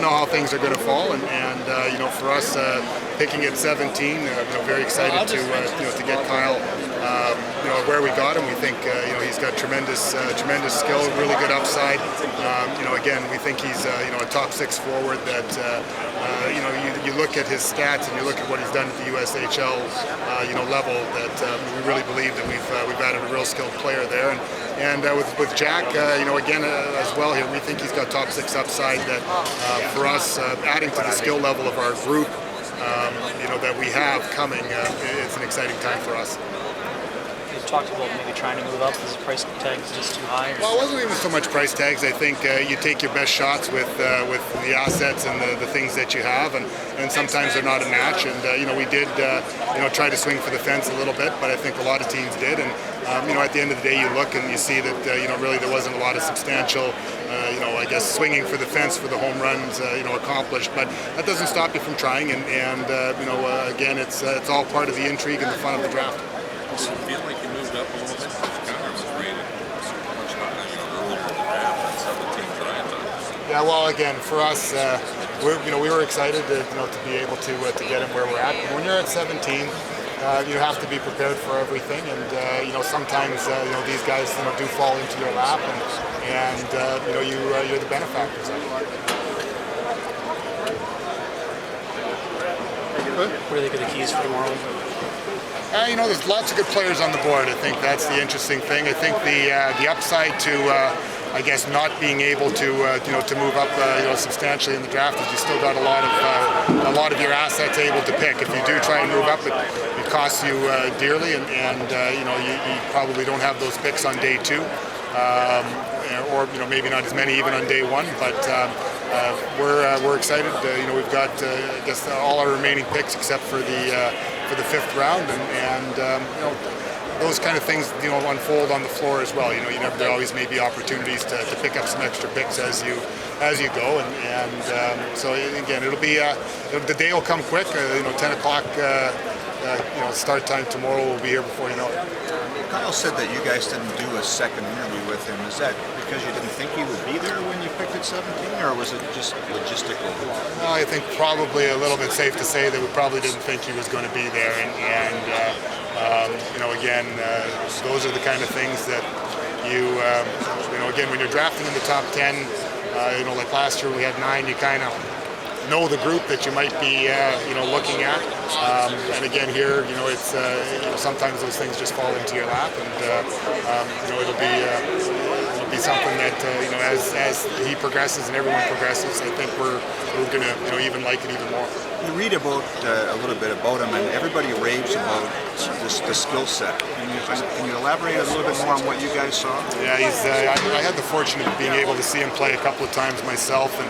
know how things are going to fall, and for us, picking at 17, very excited to get Kyle, where we got him. We think he's got tremendous skill, really good upside. Again, we think he's a top 6 forward that you look at his stats and you look at what he's done at the USHL level, that we really believe that we've added a real skilled player there. And with Jack, again, as well here, we think he's got top 6 upside that for us, adding to the skill level of our group, that we have coming, it's an exciting time for us. You talked about maybe trying to move up. Is the price tag just too high? Well, it wasn't even so much price tags. I think you take your best shots with the assets and the things that you have, and sometimes they're not a match. And we did try to swing for the fence a little bit, but I think a lot of teams did. And at the end of the day, you look and you see that really there wasn't a lot of substantial I guess swinging for the fence for the home runs accomplished. But that doesn't stop you from trying. And again, it's all part of the intrigue and the fun of the draft. Does it feel like you moved up a little bit? Connor was rated so much higher earlier in the draft than some of the teams that I had done. Yeah, well, again, for us, we were excited to be able to get him where we're at. But when you're at 17, you have to be prepared for everything, and sometimes these guys do fall into your lap, and you're the benefactors of it. What do you think of the keys for tomorrow? There's lots of good players on the board. I think that's the interesting thing. I think the upside to I guess not being able to move up substantially in the draft is you still got a lot of your assets able to pick. If you do try and move up, it costs you dearly, and you probably don't have those picks on day 2, or maybe not as many even on day 1. But we're excited. We've got I guess all our remaining picks except for the 5th round, and those kind of things unfold on the floor as well. There always may be opportunities to pick up some extra picks as you go, and so again, it'll be the day will come quick. 10 o'clock start time tomorrow. We'll be here before you know it. Kyle said that you guys didn't do a second interview with him. Is that because you didn't think he would be there when you picked at 17, or was it just logistical? Well, I think probably a little bit safe to say that we probably didn't think he was going to be there, and again, those are the kind of things that again, when you're drafting in the top 10, like last year we had 9, you kind of know the group that you might be looking at, and again here it's sometimes those things just fall into your lap, and it'll be something that as he progresses and everyone progresses, I think we're gonna even like it even more. You read about a little bit about him, and everybody raves about the skill set. Can you elaborate a little bit more on what you guys saw? Yeah, I had the fortune of being able to see him play a couple of times myself, and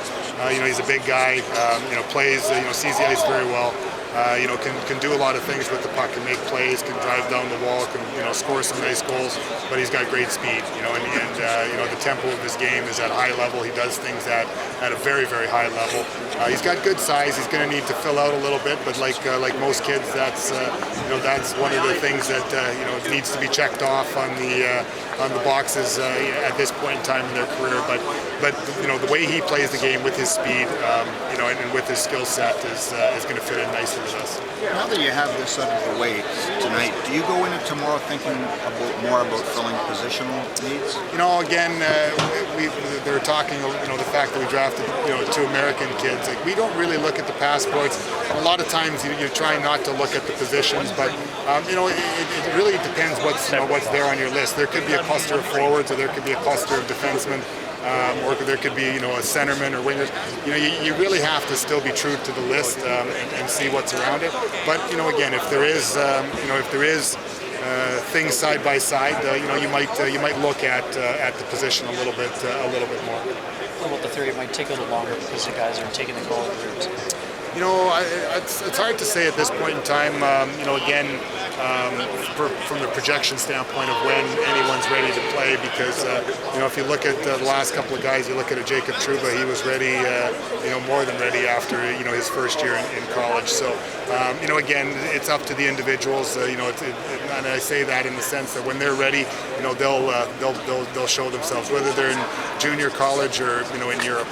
he's a big guy. Plays, sees the ice very well. Can do a lot of things with the puck, can make plays, can drive down the wall, can score some nice goals. But he's got great speed, and the tempo of his game is at a high level. He does things at a very, very high level. He's got good size. He's going to need to fill out a little bit, but like most kids, that's one of the things that needs to be checked off on the boxes at this point in time in their career. But the way he plays the game with his speed, and with his skill set is going to fit in nicely with us. Now that you have this out of the way tonight, do you go into tomorrow thinking more about filling positional needs? Again, they're talking, the fact that we drafted, 2 American kids. Like, we don't really look at the passports. A lot of times you try not to look at the positions, but it really depends what's there on your list. There could be a cluster of forwards, or there could be a cluster of defensemen. Or there could be, a centerman or wingers. You really have to still be true to the list and see what's around it. But again, if there is, things side by side, you might look at the position a little bit more. What about the theory it might take a little longer because the guys are taking the call? It's hard to say at this point in time. Again, from the projection standpoint of when anyone's ready to play, because if you look at the last couple of guys, you look at Jacob Trouba, he was ready, more than ready after his first year in college. So again, it's up to the individuals. And I say that in the sense that when they're ready, they'll show themselves, whether they're in junior college or in Europe.